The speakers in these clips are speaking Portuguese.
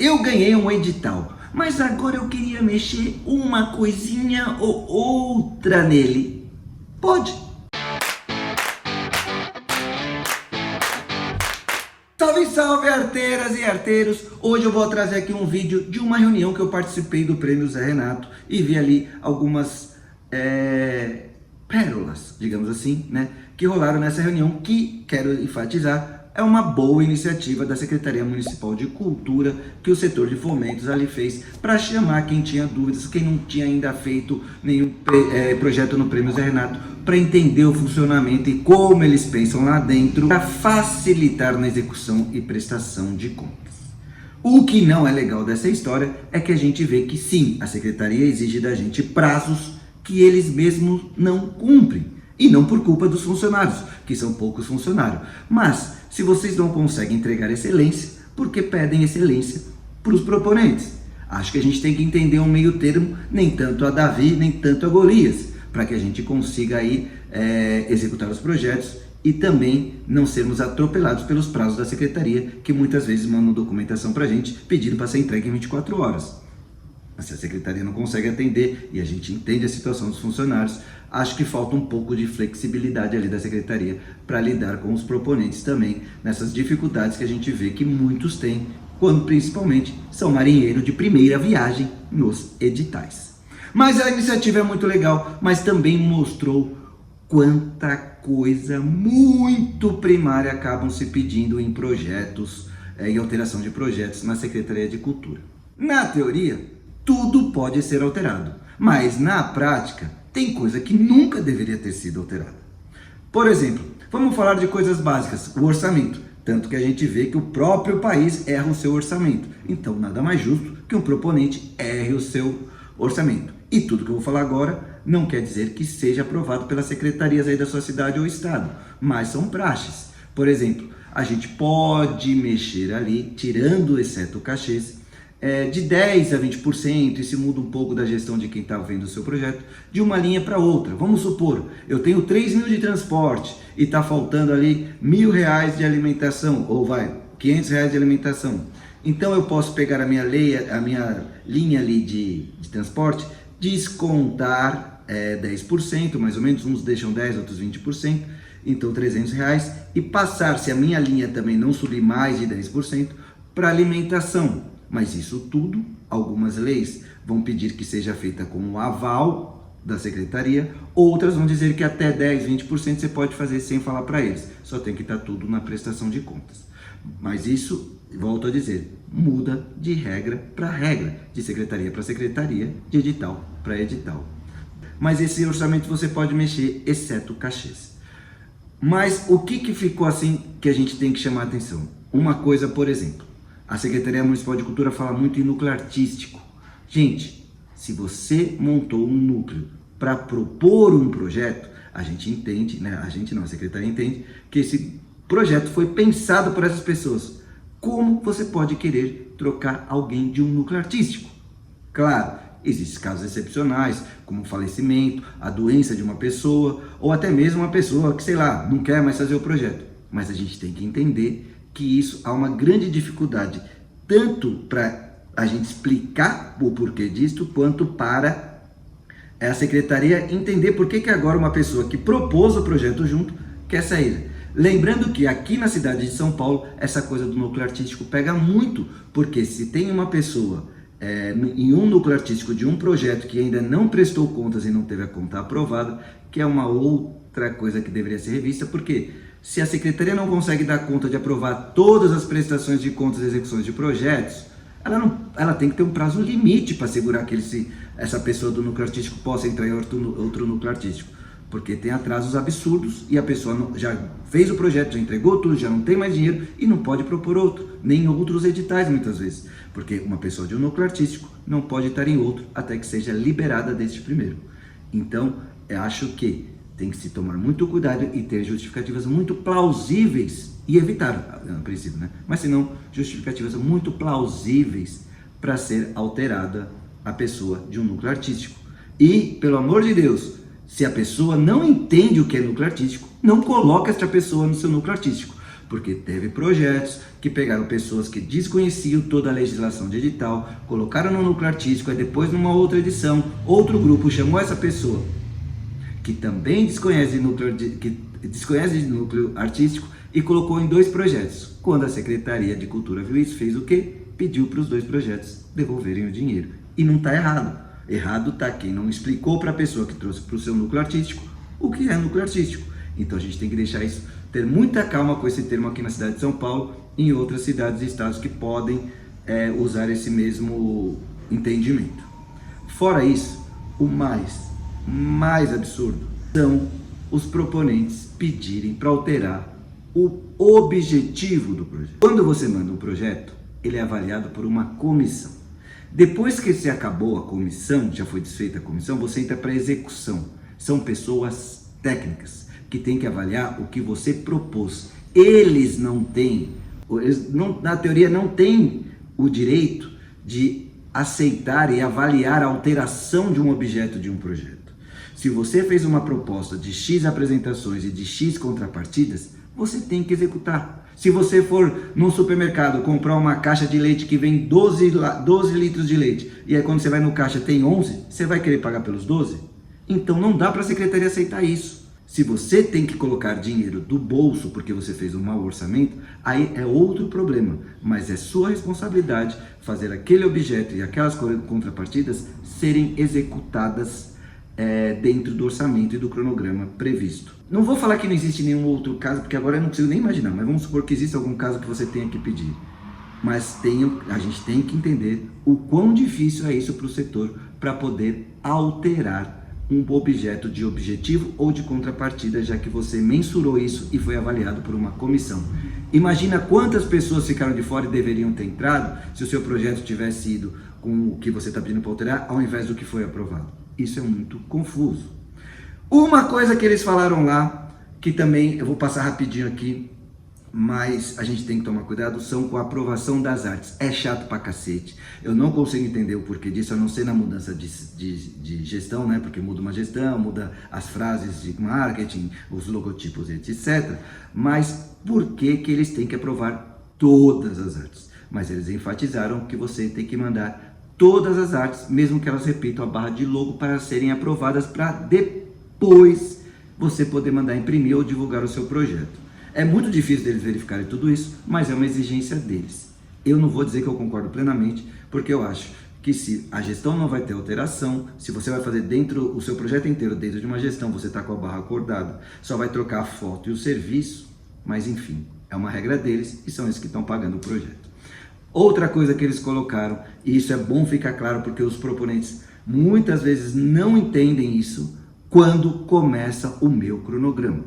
eu ganhei um edital, mas agora eu queria mexer uma coisinha ou outra nele. Pode? Salve, salve, arteiras e arteiros! Hoje eu vou trazer aqui um vídeo de uma reunião que eu participei do Prêmio Zé Renato e vi ali algumas pérolas, digamos assim, né, que rolaram nessa reunião, que, quero enfatizar, é uma boa iniciativa da Secretaria Municipal de Cultura que o setor de fomentos ali fez para chamar quem tinha dúvidas, quem não tinha ainda feito nenhum projeto no Prêmio Zé Renato, para entender o funcionamento e como eles pensam lá dentro, para facilitar na execução e prestação de contas. O que não é legal dessa história é que a gente vê que sim, a Secretaria exige da gente prazos que eles mesmos não cumprem. E não por culpa dos funcionários, que são poucos funcionários. Mas, se vocês não conseguem entregar excelência, por que pedem excelência para os proponentes? Acho que a gente tem que entender um meio termo, nem tanto a Davi, nem tanto a Golias, para que a gente consiga aí executar os projetos e também não sermos atropelados pelos prazos da Secretaria, que muitas vezes mandam documentação para a gente pedindo para ser entregue em 24 horas. Se a Secretaria não consegue atender e a gente entende a situação dos funcionários, acho que falta um pouco de flexibilidade ali da Secretaria para lidar com os proponentes também, nessas dificuldades que a gente vê que muitos têm, quando principalmente são marinheiros de primeira viagem nos editais. Mas a iniciativa é muito legal, mas também mostrou quanta coisa muito primária acabam se pedindo em projetos, em alteração de projetos na Secretaria de Cultura. Na teoria, tudo pode ser alterado, mas na prática tem coisa que nunca deveria ter sido alterada. Por exemplo, vamos falar de coisas básicas, o orçamento, tanto que a gente vê que o próprio país erra o seu orçamento, então nada mais justo que um proponente erre o seu orçamento. E tudo que eu vou falar agora não quer dizer que seja aprovado pelas secretarias aí da sua cidade ou estado, mas são praxes. Por exemplo, a gente pode mexer ali, tirando exceto cachês, de 10% a 20%, e se muda um pouco da gestão de quem está vendo o seu projeto, de uma linha para outra. Vamos supor, eu tenho 3 mil de transporte e está faltando ali R$1.000 de alimentação, ou vai, R$500 de alimentação. Então eu posso pegar a minha linha ali de transporte, descontar 10%, mais ou menos, uns deixam 10%, outros 20%, então R$300, e passar, se a minha linha também não subir mais de 10%, para alimentação. Mas isso tudo, algumas leis vão pedir que seja feita com o aval da secretaria, outras vão dizer que até 10%, 20% você pode fazer sem falar para eles, só tem que estar tudo na prestação de contas. Mas isso, volto a dizer, muda de regra para regra, de secretaria para secretaria, de edital para edital. Mas esse orçamento você pode mexer, exceto cachês. Mas o que ficou assim que a gente tem que chamar a atenção? Uma coisa, por exemplo, a Secretaria Municipal de Cultura fala muito em núcleo artístico. Gente, se você montou um núcleo para propor um projeto, a gente entende, né? A Secretaria entende que esse projeto foi pensado por essas pessoas. Como você pode querer trocar alguém de um núcleo artístico? Claro, existem casos excepcionais, como o falecimento, a doença de uma pessoa, ou até mesmo uma pessoa que, sei lá, não quer mais fazer o projeto. Mas a gente tem que entender que isso há uma grande dificuldade, tanto para a gente explicar o porquê disso, quanto para a secretaria entender por que agora uma pessoa que propôs o projeto junto quer sair. Lembrando que aqui na cidade de São Paulo, essa coisa do núcleo artístico pega muito, porque se tem uma pessoa em um núcleo artístico de um projeto que ainda não prestou contas e não teve a conta aprovada, que é uma outra coisa que deveria ser revista, porque se a secretaria não consegue dar conta de aprovar todas as prestações de contas e execuções de projetos, ela tem que ter um prazo limite para assegurar que essa pessoa do núcleo artístico possa entrar em outro núcleo artístico. Porque tem atrasos absurdos e a pessoa já fez o projeto, já entregou tudo, já não tem mais dinheiro e não pode propor outro, nem outros editais muitas vezes. Porque uma pessoa de um núcleo artístico não pode estar em outro até que seja liberada deste primeiro. Então, eu acho que tem que se tomar muito cuidado e ter justificativas muito plausíveis e evitar, a princípio, né? Mas se não, justificativas muito plausíveis para ser alterada a pessoa de um núcleo artístico. E, pelo amor de Deus, se a pessoa não entende o que é núcleo artístico, não coloque essa pessoa no seu núcleo artístico. porque teve projetos que pegaram pessoas que desconheciam toda a legislação de edital, colocaram no núcleo artístico, e depois numa outra edição, outro grupo chamou essa pessoa, que também desconhece de núcleo artístico, e colocou em 2 projetos. Quando a Secretaria de Cultura viu isso, fez o quê? Pediu para os 2 projetos devolverem o dinheiro. E não está errado. Errado está quem não explicou para a pessoa que trouxe para o seu núcleo artístico o que é núcleo artístico. Então a gente tem que deixar isso, ter muita calma com esse termo aqui na cidade de São Paulo e em outras cidades e estados que podem usar esse mesmo entendimento. Fora isso, o mais absurdo são os proponentes pedirem para alterar o objetivo do projeto. Quando você manda um projeto, ele é avaliado por uma comissão. Depois que se acabou a comissão, já foi desfeita a comissão, você entra para a execução. São pessoas técnicas que têm que avaliar o que você propôs. Eles não têm, na teoria, não têm o direito de aceitar e avaliar a alteração de um objeto de um projeto. Se você fez uma proposta de X apresentações e de X contrapartidas, você tem que executar. Se você for num supermercado comprar uma caixa de leite que vem 12 litros de leite, e aí quando você vai no caixa tem 11, você vai querer pagar pelos 12? Então não dá para a secretaria aceitar isso. Se você tem que colocar dinheiro do bolso porque você fez um mau orçamento, aí é outro problema, mas é sua responsabilidade fazer aquele objeto e aquelas contrapartidas serem executadas dentro do orçamento e do cronograma previsto. Não vou falar que não existe nenhum outro caso, porque agora eu não consigo nem imaginar, mas vamos supor que existe algum caso que você tenha que pedir. Mas a gente tem que entender o quão difícil é isso para o setor, para poder alterar um objeto de objetivo ou de contrapartida, já que você mensurou isso e foi avaliado por uma comissão. Imagina quantas pessoas ficaram de fora e deveriam ter entrado se o seu projeto tivesse ido com o que você está pedindo para alterar, ao invés do que foi aprovado. Isso é muito confuso. Uma coisa que eles falaram lá, que também eu vou passar rapidinho aqui, mas a gente tem que tomar cuidado, são com a aprovação das artes. É chato pra cacete. Eu não consigo entender o porquê disso, a não ser na mudança de gestão, né? Porque muda uma gestão, muda as frases de marketing, os logotipos, etc. Mas por que que eles têm que aprovar todas as artes? Mas eles enfatizaram que você tem que mandar todas as artes, mesmo que elas repitam a barra de logo, para serem aprovadas, para depois você poder mandar imprimir ou divulgar o seu projeto. É muito difícil deles verificarem tudo isso, mas é uma exigência deles. Eu não vou dizer que eu concordo plenamente, porque eu acho que se a gestão não vai ter alteração, se você vai fazer dentro o seu projeto inteiro dentro de uma gestão, você está com a barra acordada, só vai trocar a foto e o serviço, mas enfim, é uma regra deles e são eles que estão pagando o projeto. Outra coisa que eles colocaram, e isso é bom ficar claro porque os proponentes muitas vezes não entendem isso, quando começa o meu cronograma.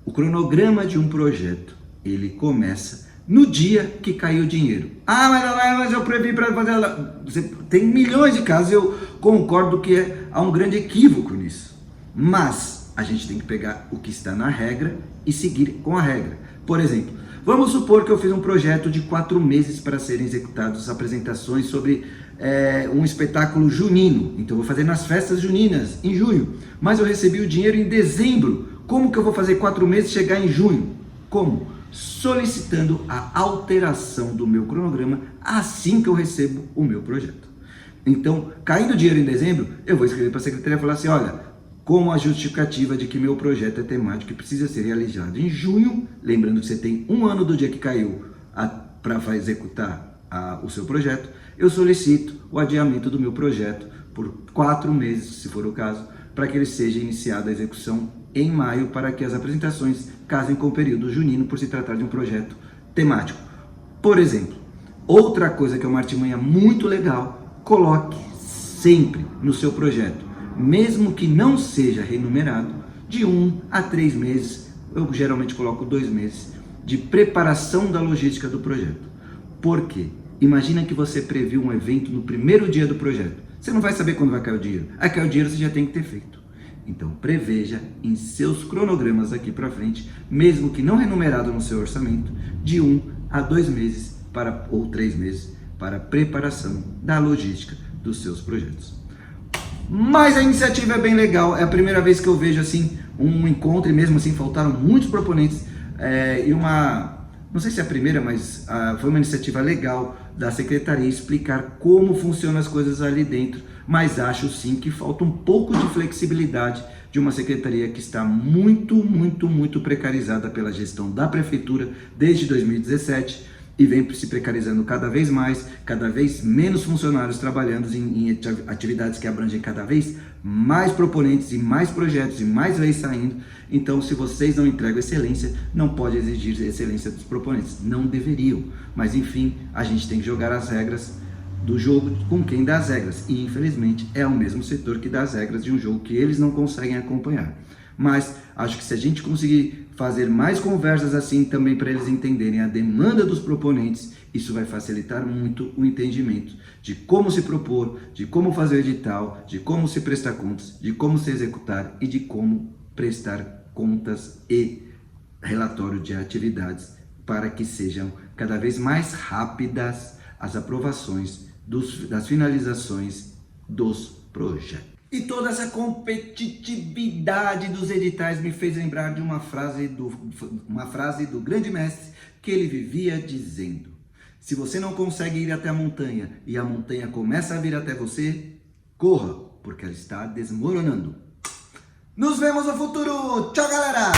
O cronograma de um projeto, ele começa no dia que caiu o dinheiro. Ah, mas eu previ para fazer... Tem milhões de casos, eu concordo que há um grande equívoco nisso. Mas a gente tem que pegar o que está na regra e seguir com a regra. Por exemplo, vamos supor que eu fiz um projeto de 4 meses para serem executadas apresentações sobre um espetáculo junino. Então eu vou fazer nas festas juninas, em junho. Mas eu recebi o dinheiro em dezembro. Como que eu vou fazer 4 meses e chegar em junho? Como? Solicitando a alteração do meu cronograma assim que eu recebo o meu projeto. Então, caindo o dinheiro em dezembro, eu vou escrever para a secretaria e falar assim, olha, com a justificativa de que meu projeto é temático e precisa ser realizado em junho, lembrando que você tem 1 ano do dia que caiu para executar o seu projeto, eu solicito o adiamento do meu projeto por 4 meses, se for o caso, para que ele seja iniciada a execução em maio, para que as apresentações casem com o período junino, por se tratar de um projeto temático. Por exemplo, outra coisa que é uma artimanha muito legal, coloque sempre no seu projeto, mesmo que não seja remunerado, de 1 a 3 meses, eu geralmente coloco 2 meses, de preparação da logística do projeto. Por quê? Imagina que você previu um evento no primeiro dia do projeto. Você não vai saber quando vai cair o dinheiro. Aí caiu o dinheiro, você já tem que ter feito. Então preveja em seus cronogramas aqui para frente, mesmo que não remunerado no seu orçamento, de 1 a 2 meses ou 3 meses para preparação da logística dos seus projetos. Mas a iniciativa é bem legal, é a primeira vez que eu vejo assim um encontro, e mesmo assim faltaram muitos proponentes e uma não sei se é a primeira, mas foi uma iniciativa legal da secretaria explicar como funcionam as coisas ali dentro, mas acho sim que falta um pouco de flexibilidade de uma secretaria que está muito precarizada pela gestão da prefeitura desde 2017 e vem se precarizando cada vez mais, cada vez menos funcionários trabalhando em atividades que abrangem cada vez mais proponentes e mais projetos e mais leis saindo. Então, se vocês não entregam excelência, não pode exigir excelência dos proponentes. Não deveriam, mas enfim, a gente tem que jogar as regras do jogo com quem dá as regras, e infelizmente é o mesmo setor que dá as regras de um jogo que eles não conseguem acompanhar. Mas acho que se a gente conseguir fazer mais conversas assim também para eles entenderem a demanda dos proponentes, isso vai facilitar muito o entendimento de como se propor, de como fazer o edital, de como se prestar contas, de como se executar e de como prestar contas e relatório de atividades para que sejam cada vez mais rápidas as aprovações das finalizações dos projetos. E toda essa competitividade dos editais me fez lembrar de uma frase do grande mestre que ele vivia dizendo: se você não consegue ir até a montanha e a montanha começa a vir até você, corra, porque ela está desmoronando. Nos vemos no futuro. Tchau, galera!